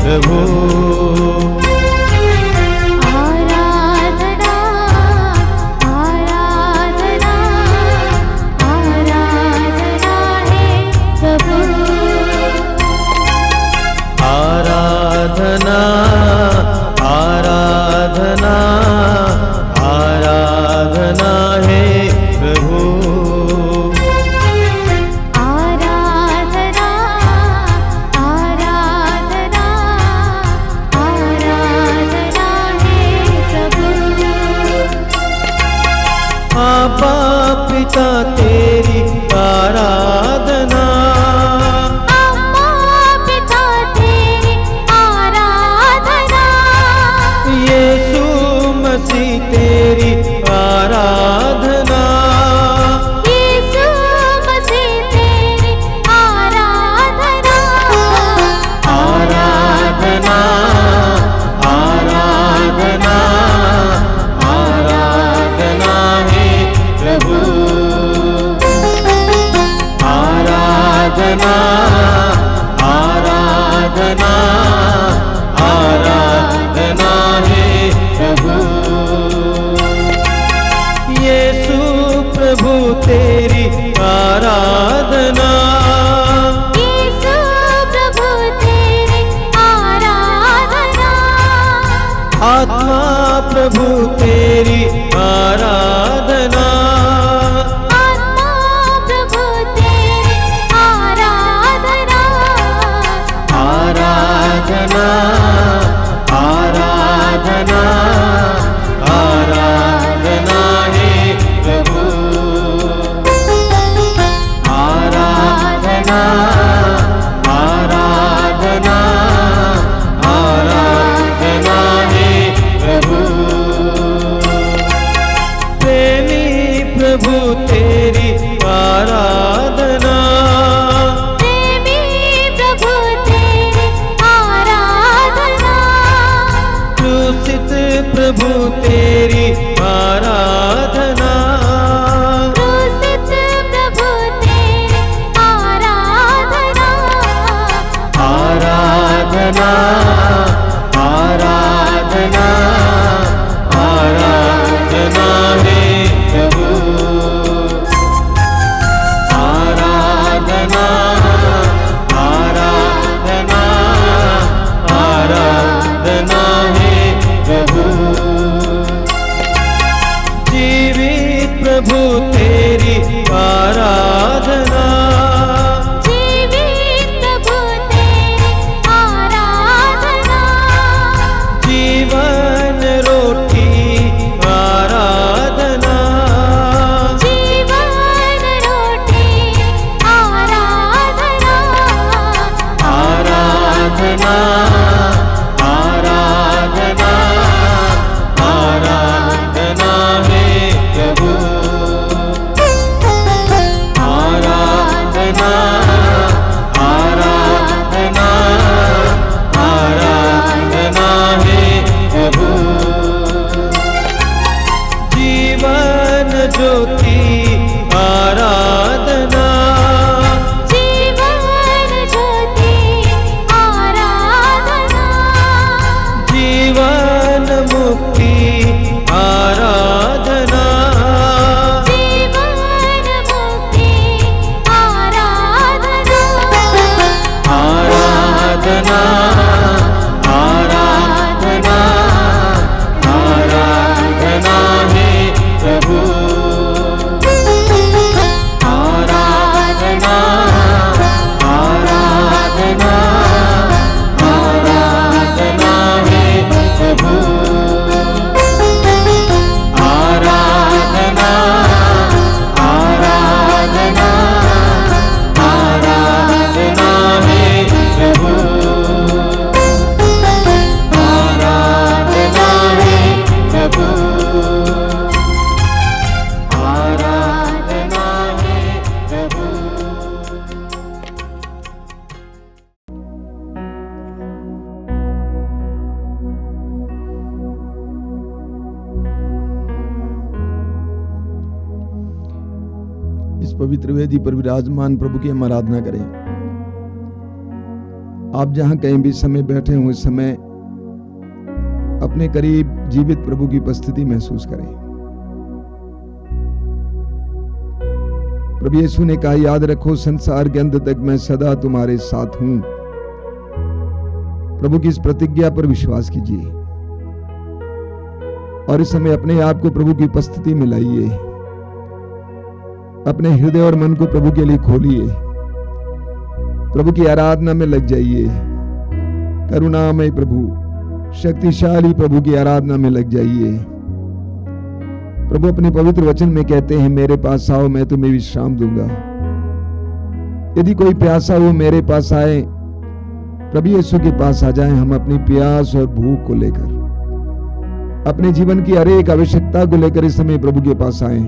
प्रभु, आराधना आराधना आराधना है प्रभु, आराधना आराधना आराधना है प्रभु, आराधना आराधना आराधना है प्रभु। आपा पिता तेरी आराधना, अम्मा पिता तेरी आराधना, यीशु मसीह तेरी आराधना, यीशु मसीह तेरी आराधना, आराधना आराधना आराधना आराधना आराधना है प्रभु। यीशु प्रभु तेरी आराधना, यीशु प्रभु तेरी आराधना, आत्मा प्रभु तेरी आराधना, आत्मा प्रभु तेरी आराधना, आराधना आराधना आराधना है प्रभु। आराधना आराधना आराधना है प्रभु। प्रेमी प्रभु तेरी आराधना, प्रेमी प्रभु तेरी आराधना, क्रूसित प्रभु तेरी आराधना, क्रूसित प्रभु तेरी आराधना, आराधना आराधना आराधना है प्रभु। आराधना आराधना आराधना है प्रभु। जीवित प्रभु तेरी आराधना, जीवित प्रभु तेरी आराधना, जीवन रोटी आराधना, जीवन रोटी आराधना, आराधना आराधना आराधना है प्रभु। आराधना आराधना आराधना है प्रभु। जीवन ज्योति आराधना, जीवन ज्योति आराधना, जीवन मुक्ति आराधना, जीवन मुक्ति आराधना, आराधना आराधना आराधना है प्रभु। आराधना आराधना आराधना है प्रभु। आराधना आराधना आराधना है प्रभु। आराधना है प्रभु। आराधना है प्रभु। इस पवित्र वेदी पर विराजमान प्रभु की हम आराधना करें। आप जहां कहीं भी समय बैठे हुए समय अपने करीब जीवित प्रभु की उपस्थिति महसूस करें। प्रभु यीशु ने कहा, याद रखो संसार के अंत तक मैं सदा तुम्हारे साथ हूं। प्रभु की इस प्रतिज्ञा पर विश्वास कीजिए और इस समय अपने आप को प्रभु की उपस्थिति में लाइए। अपने हृदय और मन को प्रभु के लिए खोलिए। प्रभु की आराधना में लग जाइए। करुणामय प्रभु, शक्तिशाली प्रभु की आराधना में लग जाइए। प्रभु अपने पवित्र वचन में कहते हैं, मेरे पास आओ मैं तुम्हें विश्राम दूंगा। यदि कोई प्यासा हो मेरे पास आए, प्रभु यीशु के पास आ जाए। हम अपनी प्यास और भूख को लेकर, अपने जीवन की हर एक आवश्यकता को लेकर इस समय प्रभु के पास आए।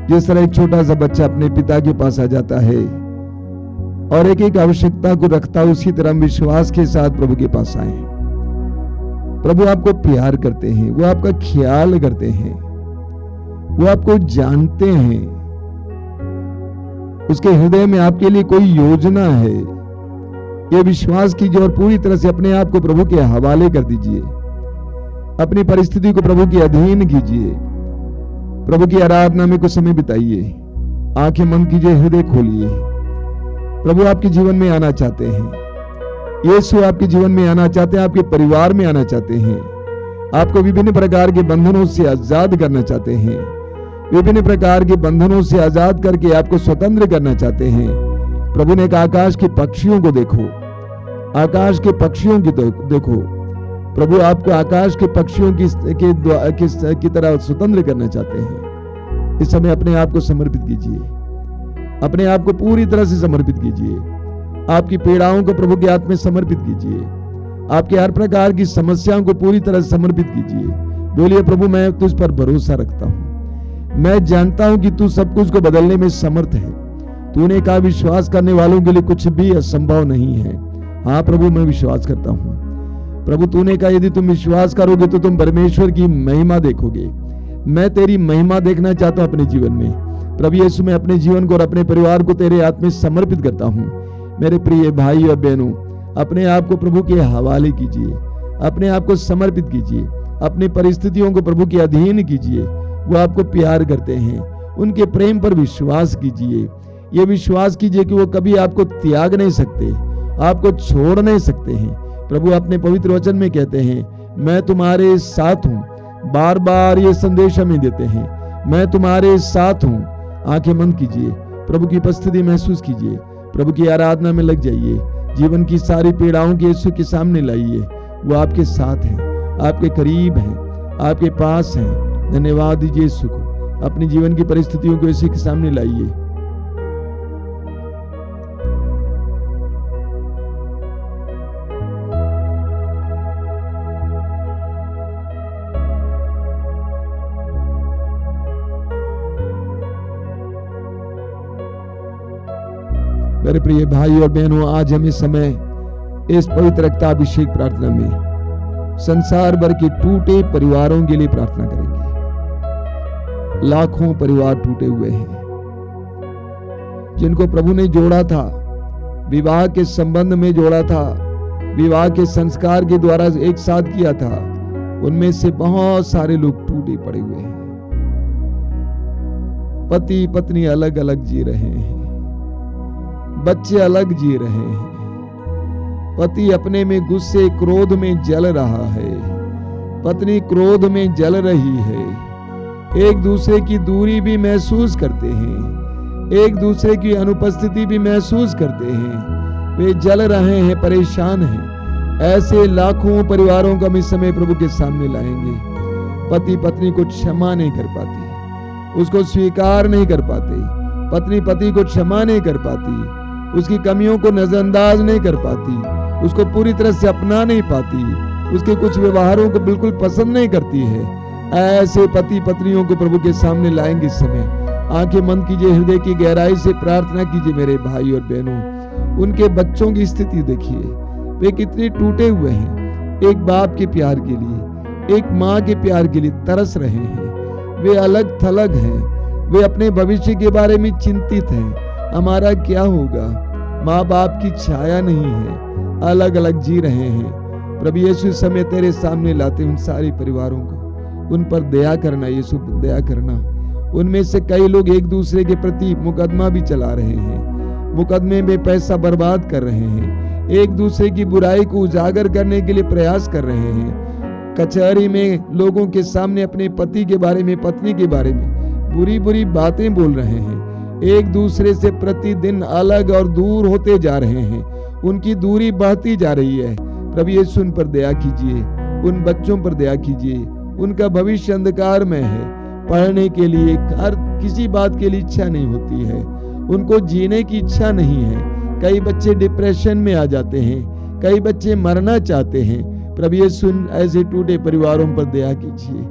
जिस तरह एक छोटा सा बच्चा अपने पिता के पास आ जाता है और एक एक आवश्यकता को रखता है, उसी तरह विश्वास के साथ प्रभु के पास आए। प्रभु आपको प्यार करते हैं, वो आपका ख्याल करते हैं, वो आपको जानते हैं। उसके हृदय में आपके लिए कोई योजना है, ये विश्वास कीजिए और पूरी तरह से अपने आप को प्रभु के हवाले कर दीजिए। अपनी परिस्थिति को प्रभु के अधीन कीजिए। प्रभु की आराधना में कुछ समय बिताइए। आंखें बंद कीजिए, हृदय खोलिए। प्रभु आपके जीवन में आना चाहते हैं। यीशु आपके जीवन में आना चाहते हैं, आपके परिवार में आना चाहते हैं। आपको विभिन्न प्रकार के बंधनों से आजाद करना चाहते हैं। विभिन्न प्रकार के बंधनों से आजाद करके आपको स्वतंत्र करना चाहते हैं। प्रभु ने कहा, आकाश के पक्षियों को देखो, आकाश के पक्षियों की देखो। प्रभु आपको आकाश के पक्षियों की तरह स्वतंत्र करना चाहते हैं। इस समय अपने आप को समर्पित कीजिए, अपने आप को पूरी तरह से समर्पित कीजिए। आपकी पीड़ाओं को प्रभु के हाथ में समर्पित कीजिए। आपके हर प्रकार की समस्याओं को पूरी तरह से समर्पित कीजिए। बोलिए, प्रभु मैं तुझ पर भरोसा रखता हूँ। मैं जानता हूं कि तू सब कुछ को बदलने में समर्थ है। तूने कहा विश्वास करने वालों के लिए कुछ भी असंभव नहीं है। हाँ प्रभु, मैं विश्वास करता हूँ। प्रभु तूने कहा यदि तुम विश्वास करोगे तो तुम परमेश्वर की महिमा देखोगे। मैं तेरी महिमा देखना चाहता हूँ अपने जीवन में। प्रभु यीशु, मैं अपने जीवन को और अपने परिवार को तेरे हाथ में समर्पित करता हूँ। मेरे प्रिय भाई और बहनों, अपने आप को प्रभु के हवाले कीजिए, अपने आप को समर्पित कीजिए, अपनी परिस्थितियों को प्रभु के अधीन कीजिए। वो आपको प्यार करते हैं, उनके प्रेम पर विश्वास कीजिए। ये विश्वास कीजिए कि वो कभी आपको त्याग नहीं सकते, आपको छोड़ नहीं सकते हैं। प्रभु अपने पवित्र वचन में कहते हैं, मैं तुम्हारे साथ हूँ। बार बार ये संदेश हमें देते हैं, मैं तुम्हारे साथ हूँ। आंखें बंद कीजिए, प्रभु की उपस्थिति महसूस कीजिए, प्रभु की आराधना में लग जाइए। जीवन की सारी पीड़ाओं के यीशु के सामने लाइए। वो आपके साथ हैं, आपके करीब हैं, आपके पास हैं। धन्यवाद दीजिए यीशु को। अपनी जीवन की परिस्थितियों को यीशु के सामने लाइए। मेरे प्रिय भाई और बहनों, आज हम इस समय इस पवित्र रक्ताभिषेक प्रार्थना में संसार भर के टूटे परिवारों के लिए प्रार्थना करेंगे। लाखों परिवार टूटे हुए हैं, जिनको प्रभु ने जोड़ा था, विवाह के संबंध में जोड़ा था, विवाह के संस्कार के द्वारा एक साथ किया था। उनमें से बहुत सारे लोग टूटे पड़े हुए हैं। पति पत्नी अलग अलग जी रहे हैं, बच्चे अलग जी रहे हैं। पति अपने में गुस्से क्रोध में जल रहा है, पत्नी क्रोध में जल रही है। एक दूसरे की दूरी भी महसूस करते हैं, एक दूसरे की अनुपस्थिति भी महसूस करते हैं। वे जल रहे हैं, परेशान हैं। ऐसे लाखों परिवारों को हम इस समय प्रभु के सामने लाएंगे। पति पत्नी को क्षमा नहीं कर पाती, उसको स्वीकार नहीं कर पाते। पत्नी पति को क्षमा नहीं कर पाती, उसकी कमियों को नजरअंदाज नहीं कर पाती, उसको पूरी तरह से अपना नहीं पाती, उसके कुछ व्यवहारों को बिल्कुल पसंद नहीं करती है। ऐसे पति पत्नियों को प्रभु के सामने लाएंगे इस समय। आंखें बंद कीजिए, हृदय की गहराई से प्रार्थना कीजिए। मेरे भाई और बहनों, उनके बच्चों की स्थिति देखिए, वे कितने टूटे हुए हैं। एक बाप के प्यार के लिए, एक माँ के प्यार के लिए तरस रहे हैं। वे अलग थलग हैं, वे अपने भविष्य के बारे में चिंतित हैं। हमारा क्या होगा? माँ बाप की छाया नहीं है, अलग अलग जी रहे हैं। प्रभु यीशु इस समय तेरे सामने लाते उन सारे परिवारों को, उन पर दया करना यीशु, दया करना। उनमें से कई लोग एक दूसरे के प्रति मुकदमा भी चला रहे हैं, मुकदमे में पैसा बर्बाद कर रहे हैं, एक दूसरे की बुराई को उजागर करने के लिए प्रयास कर रहे हैं। कचहरी में लोगों के सामने अपने पति के बारे में, पत्नी के बारे में बुरी बुरी बातें बोल रहे हैं। एक दूसरे से प्रतिदिन अलग और दूर होते जा रहे हैं, उनकी दूरी बढ़ती जा रही है। प्रभु यीशु उन पर दया कीजिए, उन बच्चों पर दया कीजिए। उनका भविष्य अंधकार में है, पढ़ने के लिए हर किसी बात के लिए इच्छा नहीं होती है, उनको जीने की इच्छा नहीं है। कई बच्चे डिप्रेशन में आ जाते हैं, कई बच्चे मरना चाहते हैं। प्रभु यीशु ऐसे टूटे परिवारों पर दया कीजिए,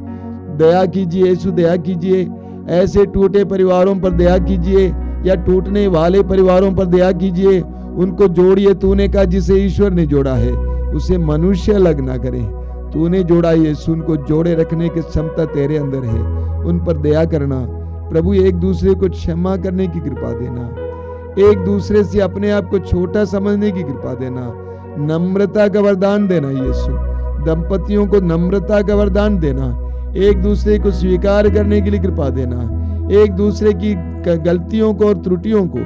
दया कीजिए यीशु, दया कीजिए। ऐसे टूटे परिवारों पर दया कीजिए, या टूटने वाले परिवारों पर दया कीजिए। उनको जोड़िए। तूने कहा जिसे ईश्वर ने जोड़ा है उसे मनुष्य अलग ना करे। तूने जोड़ा यीशु, उनको जोड़े रखने की क्षमता तेरे अंदर है। उन पर दया करना प्रभु, एक दूसरे को क्षमा करने की कृपा देना। एक दूसरे से अपने आप को छोटा समझने की कृपा देना, नम्रता का वरदान देना यीशु। दंपतियों को नम्रता का वरदान देना, एक दूसरे को स्वीकार करने के लिए कृपा देना, एक दूसरे की गलतियों को और त्रुटियों को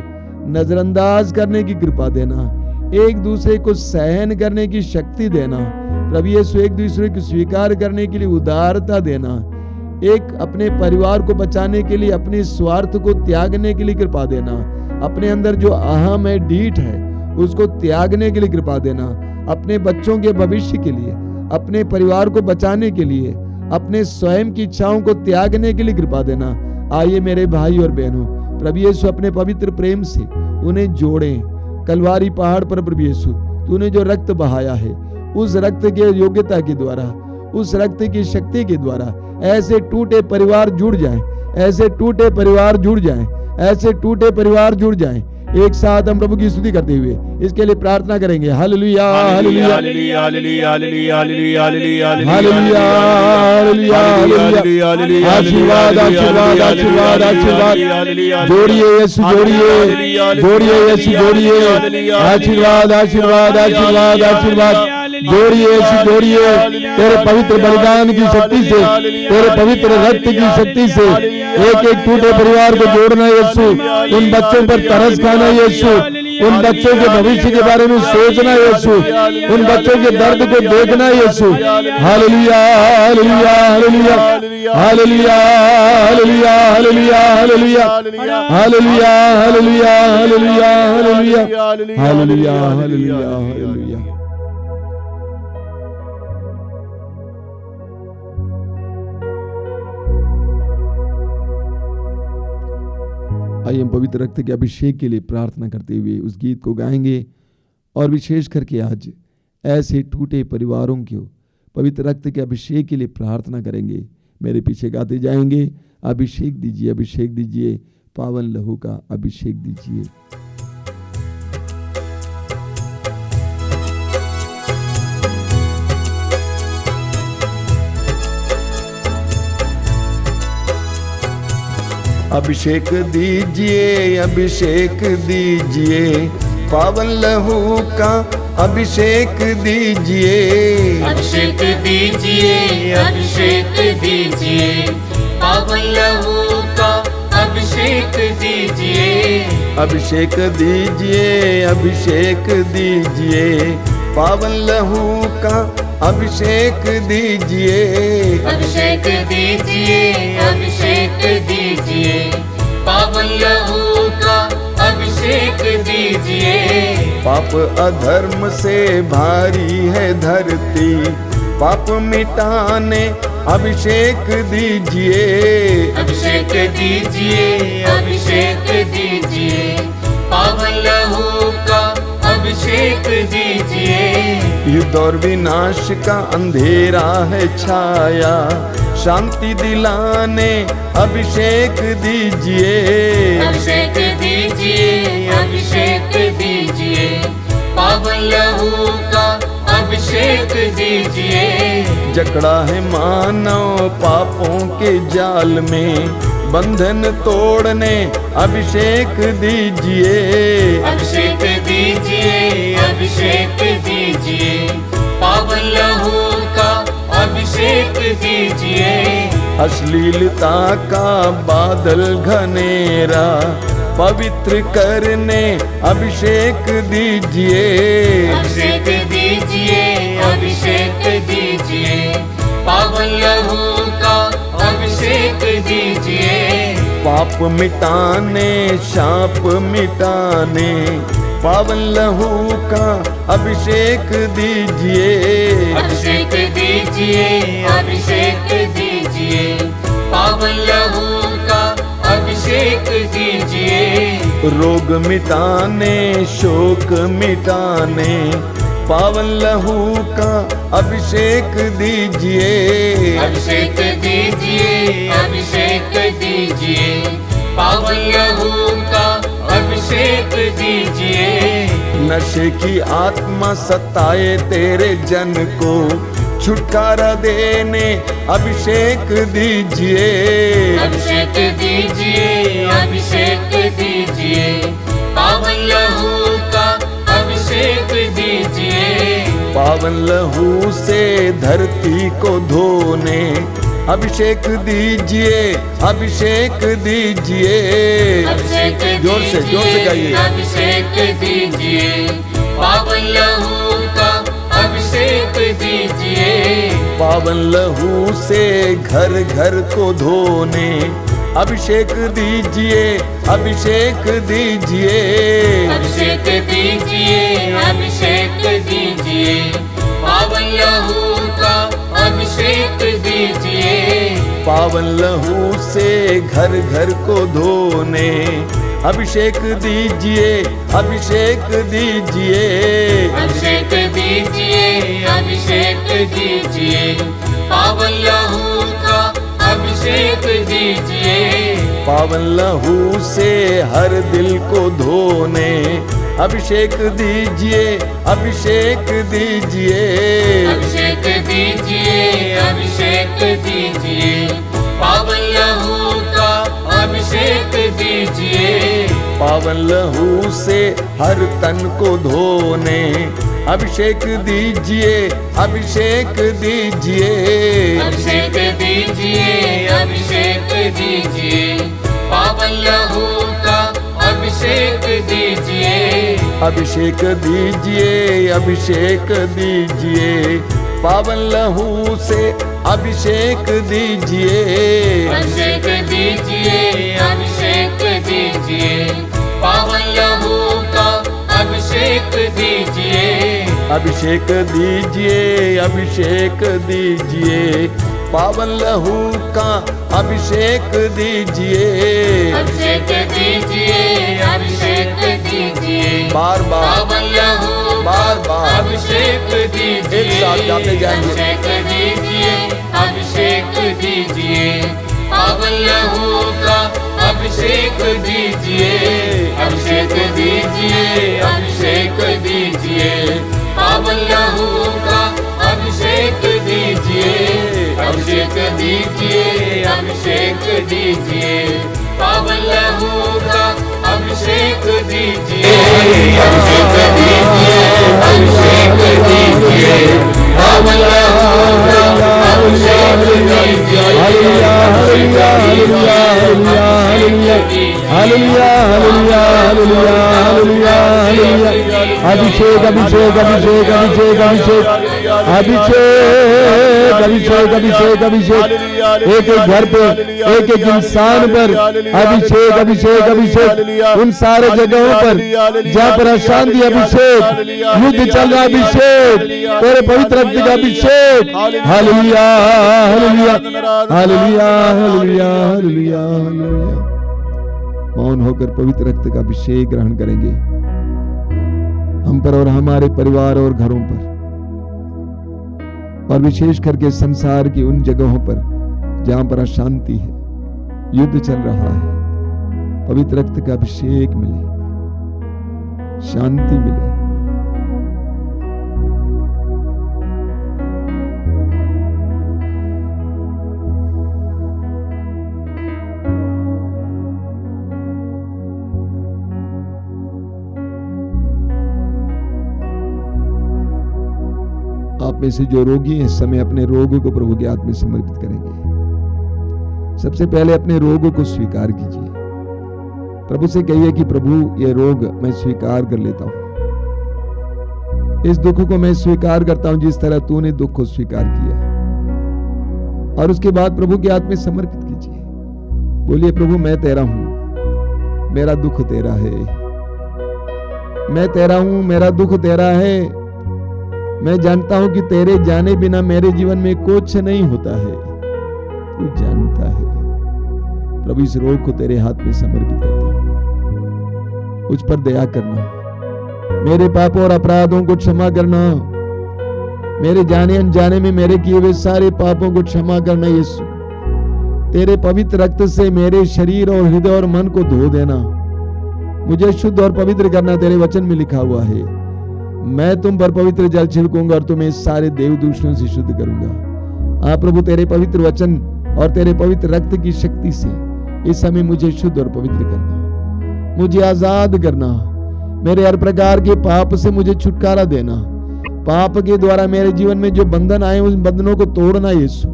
नजरअंदाज करने की कृपा देना, एक दूसरे को सहन करने की शक्ति देना। प्रभु यीशु एक दूसरे को स्वीकार करने के लिए उदारता देना, एक अपने परिवार को बचाने के लिए अपने स्वार्थ को त्यागने के लिए कृपा देना, अपने अंदर जो अहम है, ढीठ है, उसको त्यागने के लिए कृपा देना, अपने बच्चों के भविष्य के लिए, अपने परिवार को बचाने के लिए, अपने स्वयं की इच्छाओं को त्यागने के लिए कृपा देना। आइए मेरे भाई और बहनों, प्रभु यीशु अपने पवित्र प्रेम से उन्हें जोड़ें। कलवारी पहाड़ पर प्रभु यीशु तूने जो रक्त बहाया है, उस रक्त के योग्यता के द्वारा, उस रक्त की शक्ति के द्वारा ऐसे टूटे परिवार जुड़ जाएं, ऐसे टूटे परिवार जुड़ जाएं, ऐसे टूटे परिवार जुड़ जाएं। एक साथ हम प्रभु की स्तुति करते हुए इसके लिए प्रार्थना करेंगे। Hallelujah hallelujah hallelujah hallelujah hallelujah hallelujah hallelujah. आशीर्वाद आशीर्वाद आशीर्वाद आशीर्वाद। जोड़िए यीशु जोड़िए, जोड़िए यीशु जोड़िए। आशीर्वाद आशीर्वाद आशीर्वाद आशीर्वाद। जोड़िए यीशु जोड़िए। तेरे पवित्र बलिदान की शक्ति से, तेरे पवित्र रक्त की शक्ति से एक एक टूटे परिवार को जोड़ना यीशु। उन बच्चों पर तरस खाना यीशु, उन बच्चों के भविष्य के बारे में सोचना यीशु, उन बच्चों के दर्द को देखना Yeshu. Hallelujah hallelujah hallelujah hallelujah hallelujah hallelujah hallelujah hallelujah hallelujah hallelujah hallelujah hallelujah hallelujah hallelujah. आइए हम पवित्र रक्त के अभिषेक के लिए प्रार्थना करते हुए उस गीत को गाएंगे और विशेष करके आज ऐसे टूटे परिवारों को पवित्र रक्त के अभिषेक के लिए प्रार्थना करेंगे। मेरे पीछे गाते जाएंगे, अभिषेक दीजिए, अभिषेक दीजिए, पावन लहू का अभिषेक दीजिए। अभिषेक दीजिए, अभिषेक दीजिए, पावन लहू का अभिषेक दीजिए। अभिषेक दीजिए, अभिषेक दीजिए, पावन लहू का अभिषेक दीजिए। अभिषेक दीजिए, अभिषेक दीजिए, पावन लहू का अभिषेक दीजिए। अभिषेक दीजिए, अभिषेक दीजिए, पावन लहू का अभिषेक दीजिए। पाप अधर्म से भारी है धरती, पाप मिटाने अभिषेक दीजिए। अभिषेक दीजिए, अभिषेक दीजिए, पावन लहू का अभिषेक दीजिए। युद्ध और विनाश का अंधेरा है छाया, शांति दिलाने अभिषेक दीजिए। अभिषेक दीजिए, अभिषेक दीजिए, पावन लहू का अभिषेक दीजिए। जकड़ा है मानव पापों के जाल में, बंधन तोड़ने अभिषेक दीजिए। अभिषेक दीजिए, अभिषेक दीजिए, पावन लहू का अभिषेक दीजिए। अश्लीलता का बादल घनेरा पवित्र करने अभिषेक दीजिए। अभिषेक दीजिए, अभिषेक दीजिए, पावन लहू का अभिषेक दीजिए। पाप मिटाने शाप मिटाने पावन लहू का अभिषेक दीजिए। अभिषेक दीजिए, अभिषेक दीजिए, पावन लहू का अभिषेक दीजिए। रोग मिटाने शोक मिटाने पावन लहू का अभिषेक दीजिए। अभिषेक दीजिए, अभिषेक दीजिए, पावन लहू का अभिषेक दीजिए। नशे की आत्मा सताए तेरे जन को छुटकारा देने अभिषेक दीजिए। अभिषेक दीजिए, अभिषेक दीजिए, पावन पावन लहू से धरती को धोने अभिषेक दीजिए, अभिषेक दीजिए। अभिषेक जोर से गाइए। अभिषेक दीजिए, पावन लहू का अभिषेक दीजिए। पावन लहू से घर घर को धोने अभिषेक दीजिए, अभिषेक दीजिए। अभिषेक दीजिए, अभिषेक दीजिए, पावन लहू का अभिषेक दीजिए। पावन लहू से घर घर को धोने अभिषेक दीजिए, अभिषेक दीजिए। अभिषेक दीजिए, अभिषेक दीजिए, पावन लहू का अभिषेक दीजिए। पावन लहू से हर दिल को धोने अभिषेक दीजिए, अभिषेक दीजिए। अभिषेक दीजिए, अभिषेक दीजिए, पावन लहू का अभिषेक दीजिए। पावन लहू से हर तन को धोने अभिषेक दीजिए, अभिषेक दीजिए। अभिषेक दीजिए, अभिषेक दीजिए, पावन लहू का अभिषेक दीजिए। अभिषेक दीजिए, अभिषेक दीजिए, पावन लहू से अभिषेक दीजिए। अभिषेक दीजिए, अभिषेक दीजिए, पावन लहू का अभिषेक दीजिए। अभिषेक दीजिए, अभिषेक दीजिए, पावन लहू का अभिषेक दीजिए। अभिषेक दीजिए, अभिषेक दीजिए, बार बार पावन लहू बार बार अभिषेक दीजिए। एक साथ गाते जाएंगे। अभिषेक दीजिए, अभिषेक दीजिए, पावन लहू का अभिषेक दीजिए। अभिषेक दीजिए, अभिषेक दीजिए, पावन लहू का अभिषेक दीजिए। अभिषेक दीजिए, अभिषेक दीजिए, पावन लहू का अभिषेक दीजिए। अभिषेक दीजिए, अभिषेक दीजिए, पावन लहू का अभिषेक दीजिए। Hallelujah, hallelujah, hallelujah, hallelujah, hallelujah, hallelujah, hallelujah, hallelujah, hallelujah. अभिषेक, अभिषेक, अभिषेक, अभिषेक, अभिषेक, अभिषेक, अभिषेक, अभिषेक, अभिषेक, एक एक घर पे, एक एक इंसान पर अभिषेक, अभिषेक, अभिषेक, उन सारे जगहों पर जहाँ पर अशांति, अभिषेक, युद्ध चल रहा, अभिषेक, तेरे पवित्र रक्त का अभिषेक। Hallelujah, hallelujah, hallelujah, hallelujah, hallelujah, hallelujah. मौन होकर पवित्र रक्त का अभिषेक ग्रहण करेंगे हम पर और हमारे परिवार और घरों पर, और विशेष करके संसार की उन जगहों पर जहां पर अशांति है, युद्ध चल रहा है। पवित्र रक्त का अभिषेक मिले, शांति मिले। आप में से जो रोगी हैं इस समय अपने रोगों को प्रभु के हाथ में समर्पित करेंगे। सबसे पहले अपने रोगों को स्वीकार कीजिए। प्रभु से कहिए कि प्रभु ये रोग मैं स्वीकार कर लेता हूं, इस दुख को मैं स्वीकार करता हूं जिस तरह तूने दुख को स्वीकार किया। और उसके बाद प्रभु के हाथ में समर्पित कीजिए। बोलिए प्रभु मैं तेरा हूं, मेरा दुख तेरा है। मैं तेरा हूं, मेरा दुख तेरा है। मैं जानता हूं कि तेरे जाने बिना मेरे जीवन में कुछ नहीं होता है। तू जानता है। प्रभु इस रोग को तेरे हाथ में समर्पित करता हूं। मुझ पर दया करना, मेरे पापों और अपराधों को क्षमा करना, मेरे जाने अनजाने में मेरे किए हुए सारे पापों को क्षमा करना। यीशु तेरे पवित्र रक्त से मेरे शरीर और हृदय और मन को धो देना, मुझे शुद्ध और पवित्र करना। तेरे वचन में लिखा हुआ है मैं तुम पर पवित्र जल छिड़कूंगा और तुम्हें सारे देवदूषणों से शुद्ध करूंगा। आप प्रभु तेरे पवित्र वचन और तेरे पवित्र रक्त की शक्ति से इस समय मुझे शुद्ध और पवित्र करना, मुझे आजाद करना, मेरे हर प्रकार के पाप से मुझे छुटकारा देना। पाप के द्वारा मेरे जीवन में जो बंधन आए उन बंधनों को तोड़ना यीशु।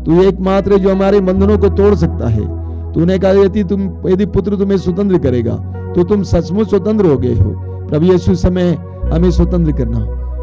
तू एकमात्र है जो हमारे बंधनों को तोड़ सकता है। तूने कहा यदि पुत्र तुम्हें स्वतंत्र करेगा तो तुम सचमुच स्वतंत्र हो गए हो। प्रभु यीशु समय हमें स्वतंत्र करना,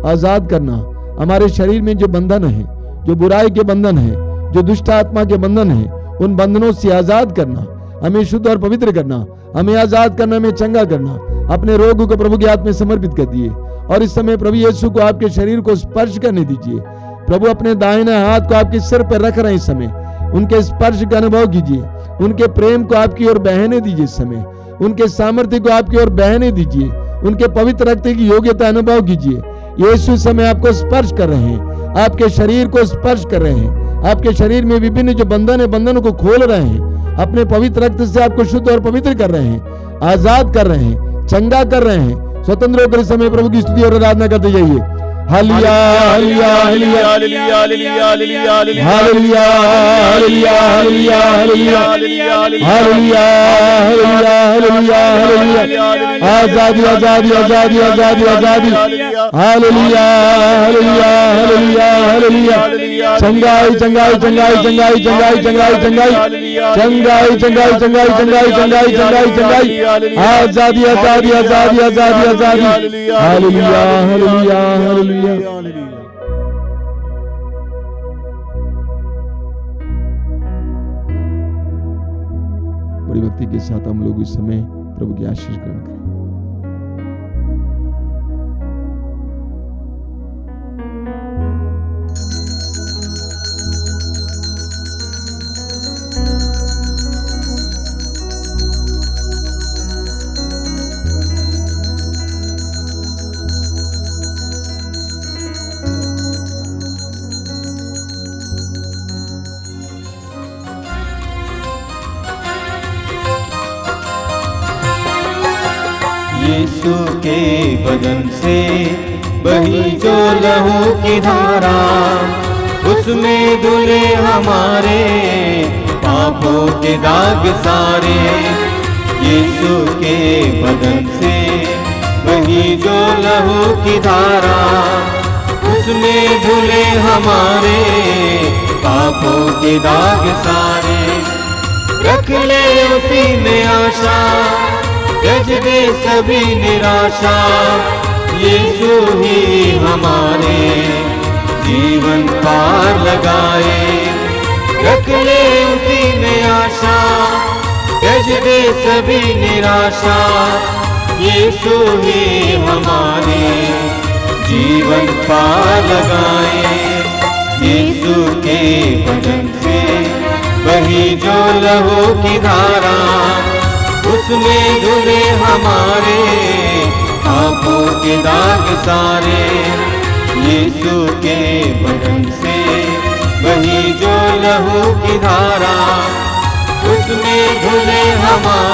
आजाद करना। हमारे शरीर में जो बंधन है, जो बुराई के बंधन है, जो दुष्ट आत्मा के बंधन है, उन बंधनों से आजाद करना, हमें शुद्ध और पवित्र करना, हमें आजाद करना, हमें चंगा करना। अपने रोग को प्रभु के हाथ में समर्पित कर दिए और इस समय प्रभु यीशु को आपके शरीर को स्पर्श करने दीजिए। प्रभु अपने दाहिने हाथ को आपके सिर पर रख रहे हैं। इस समय उनके स्पर्श का अनुभव कीजिए, उनके प्रेम को आपकी ओर बहने दीजिए। इस समय उनके सामर्थ्य को आपकी ओर बहने दीजिए, उनके पवित्र रक्त की योग्यता अनुभव कीजिए। यीशु समय आपको स्पर्श कर रहे हैं, आपके शरीर को स्पर्श कर रहे हैं, आपके शरीर में विभिन्न जो बंधन है बंधनों को खोल रहे हैं, अपने पवित्र रक्त से आपको शुद्ध और पवित्र कर रहे हैं, आजाद कर रहे हैं, चंगा कर रहे हैं। स्वतंत्र होकर इस समय प्रभु की स्तुति और आराधना करते जाइए। Hallelujah hallelujah hallelujah hallelujah hallelujah hallelujah hallelujah hallelujah hallelujah hallelujah hallelujah hallelujah hallelujah आजादी आजादी आजादी आजादी आजादी हालेलुया हालेलुया हालेलुया हालेलुया चंगाई चंगाई चंगाई चंगाई चंगाई चंगाई चंगाई चंगाई चंगाई चंगाई चंगाई चंगाई चंगाई चंगाई आजादी आजादी आजादी आजादी आजादी हालेलुया हालेलुया हालेलुया। बड़ी भक्ति के साथ हम लोग इस समय प्रभु की आशीष ग्रहण करें। यीशु के बदन से बही जो लहू की धारा, उसमें धुले हमारे पापों के दाग सारे। यीशु के बदन से बही जो लहू की धारा, उसमें धुले हमारे पापों के दाग सारे। रख ले उसी में आशा, त्यज दे सभी निराशा। यीशु ही हमारे जीवन पार लगाए। रख ले उसी में आशा, त्यज दे सभी निराशा। यीशु ही हमारे जीवन पार लगाए। यीशु के बदन से बही जो लहू की धारा, उसमें धुले हमारे पापों के दाग सारे। यीशु के बदन से बही जो लहू की धारा, उसमें धुले हमारे